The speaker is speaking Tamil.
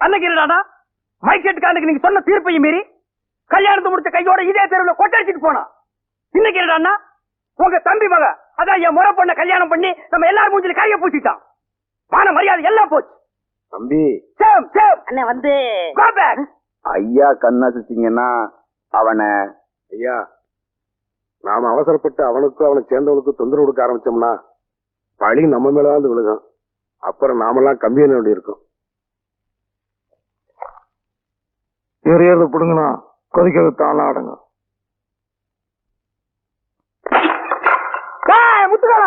அன்னைக்கு என்னடா மைக் செட்டுக்காரனுக்கு நீங்க சொன்ன தீர்ப்பையும் மீறி கல்யாணத்தை முடிச்ச கையோட இதே தெருவில் கொட்டடிச்சிட்டு போனா. இன்னைக்கு என்னடா உங்க தம்பி மக அதான் என் முறை பொண்ண கல்யாணம் பண்ணி நம்ம எல்லாரும் மூஞ்சில கைய பூசிட்டான். மான மரியாதை எல்லாம் போச்சு. தம்பி சேம் சேம் அண்ணே வந்து கோ பேக். ஐயா கண்ணாசிச்சீங்கன்னா அவனை ஐயா நாம அவசரப்பட்டு அவனுக்கும் அவனை சேர்ந்தவனுக்கும் தொந்தரவு கொடுக்க ஆரம்பிச்சோம்னா பழி நம்ம மேலதான் விழுகும். அப்புறம் நாமெல்லாம் கம்மியான வேண்டி இருக்கும். எறியறது பிடுங்கனா கொதிக்கிறது தானா அடங்க. முத்துக்கால